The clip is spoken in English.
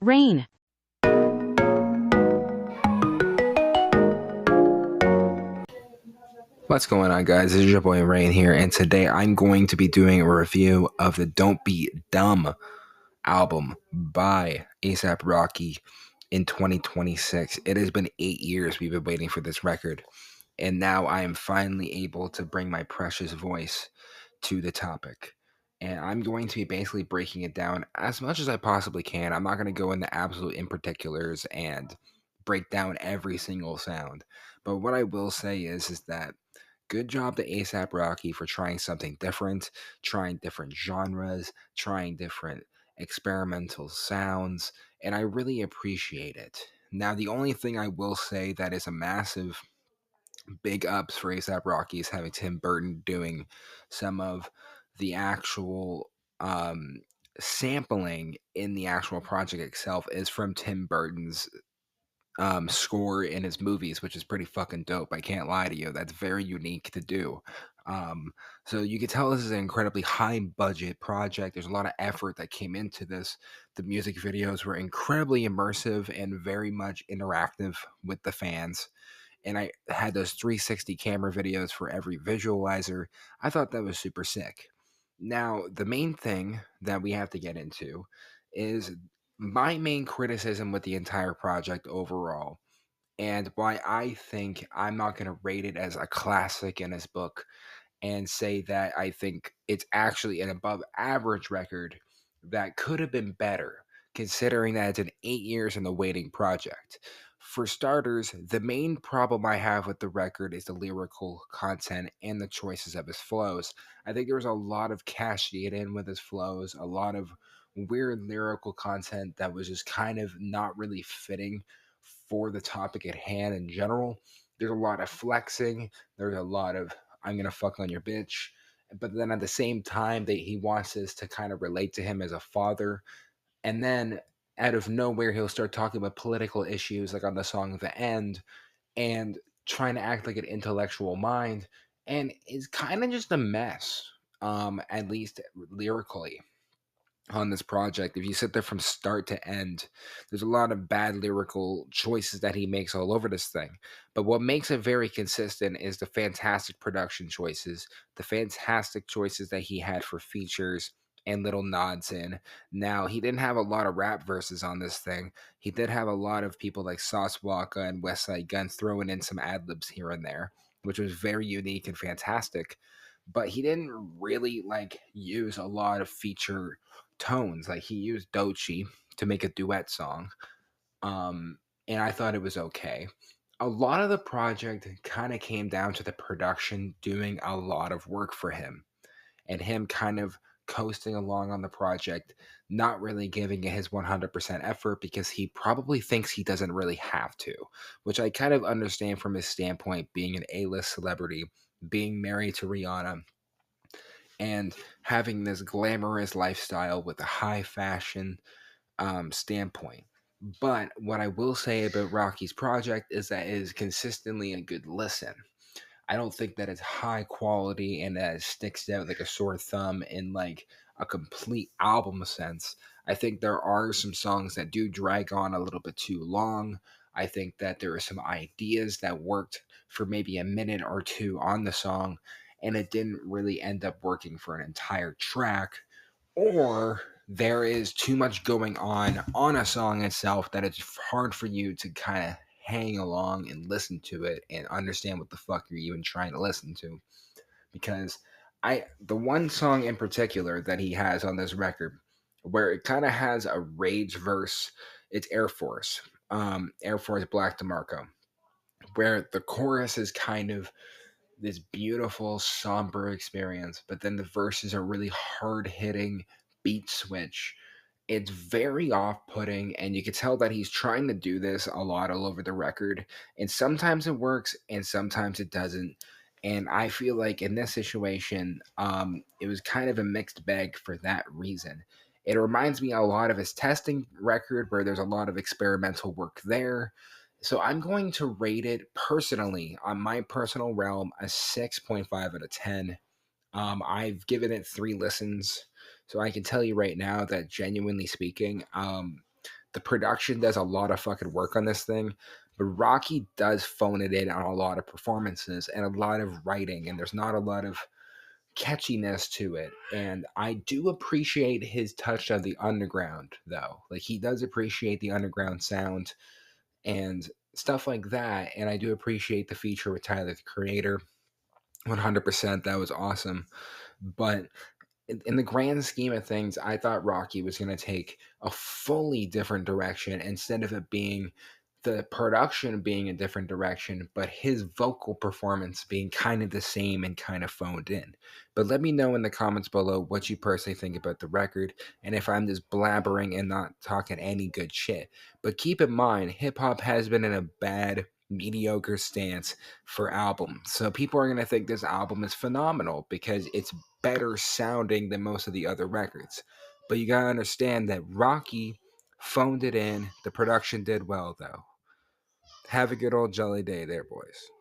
Rain. What's going on, guys? This is your boy Rain here, and today I'm going to be doing a review of the Don't Be Dumb album by ASAP Rocky in 2026. It has been 8 years we've been waiting for this record, and now I am finally able to bring my precious voice to the topic. And I'm going to be basically breaking it down as much as I possibly can. I'm not going to go into absolute in particulars and break down every single sound. But what I will say is that good job to ASAP Rocky for trying something different, trying different genres, trying different experimental sounds, and I really appreciate it. Now, the only thing I will say that is a massive big ups for ASAP Rocky is having Tim Burton doing some of the actual sampling in the actual project itself is from Tim Burton's score in his movies, which is pretty fucking dope. I can't lie to you. That's very unique to do. Um, so you can tell this is an incredibly high budget project. There's a lot of effort that came into this. The music videos were incredibly immersive and very much interactive with the fans. And I had those 360 camera videos for every visualizer. I thought that was super sick. Now, the main thing that we have to get into is my main criticism with the entire project overall, and why I think I'm not going to rate it as a classic in his book and say that I think it's actually an above average record that could have been better, considering that it's an 8 years in the waiting project. For starters, the main problem I have with the record is the lyrical content and the choices of his flows. I think there was a lot of cashing it in with his flows, a lot of weird lyrical content that was just kind of not really fitting for the topic at hand in general. There's a lot of flexing, there's a lot of I'm gonna fuck on your bitch. But then at the same time, he wants us to kind of relate to him as a father. And then out of nowhere, he'll start talking about political issues, like on the song "The End," and trying to act like an intellectual mind. And it's kind of just a mess, at least lyrically on this project. If you sit there from start to end, there's a lot of bad lyrical choices that he makes all over this thing. But what makes it very consistent is the fantastic production choices, the fantastic choices that he had for features and little nods in. Now, he didn't have a lot of rap verses on this thing. He did have a lot of people like Sauce Walka and Westside Gun throwing in some ad libs here and there, which was very unique and fantastic. But he didn't really use a lot of feature tones. Like he used Doechii to make a duet song, um, and I thought it was okay. A lot of the project kind of came down to the production doing a lot of work for him, and him kind of coasting along on the project, not really giving it his 100% effort because he probably thinks he doesn't really have to, which I kind of understand from his standpoint, being an A-list celebrity, being married to Rihanna, and having this glamorous lifestyle with a high fashion standpoint. But what I will say about Rocky's project is that it is consistently a good listen. I don't think that it's high quality and that it sticks out like a sore thumb in like a complete album sense. I think there are some songs that do drag on a little bit too long. I think that there are some ideas that worked for maybe a minute or two on the song, and it didn't really end up working for an entire track. Or there is too much going on a song itself that it's hard for you to kind of hang along and listen to it and understand what the fuck you're even trying to listen to. Because the one song in particular that he has on this record where it kind of has a rage verse, it's Air Force. Air Force Black DeMarco, where the chorus is kind of this beautiful somber experience, but then the verses are really hard hitting beat switch. It's very off putting, and you can tell that he's trying to do this a lot all over the record. And sometimes it works, and sometimes it doesn't. And I feel like in this situation, it was kind of a mixed bag for that reason. It reminds me a lot of his testing record, where there's a lot of experimental work there. So I'm going to rate it personally on my personal realm a 6.5 out of 10. I've given it 3 listens, so I can tell you right now that genuinely speaking, the production does a lot of fucking work on this thing, but Rocky does phone it in on a lot of performances and a lot of writing, and there's not a lot of catchiness to it. And I do appreciate his touch of the underground, though. Like, he does appreciate the underground sound and stuff like that. And I do appreciate the feature with Tyler, the Creator. 100%. That was awesome. But in the grand scheme of things, I thought Rocky was going to take a fully different direction instead of it being the production being a different direction, but his vocal performance being kind of the same and kind of phoned in. But let me know in the comments below what you personally think about the record and if I'm just blabbering and not talking any good shit. But keep in mind, hip hop has been in a bad, mediocre stance for albums. So people are going to think this album is phenomenal because it's better sounding than most of the other records. But you gotta understand that Rocky phoned it in. The production did well, though. Have a good old jolly day there, boys.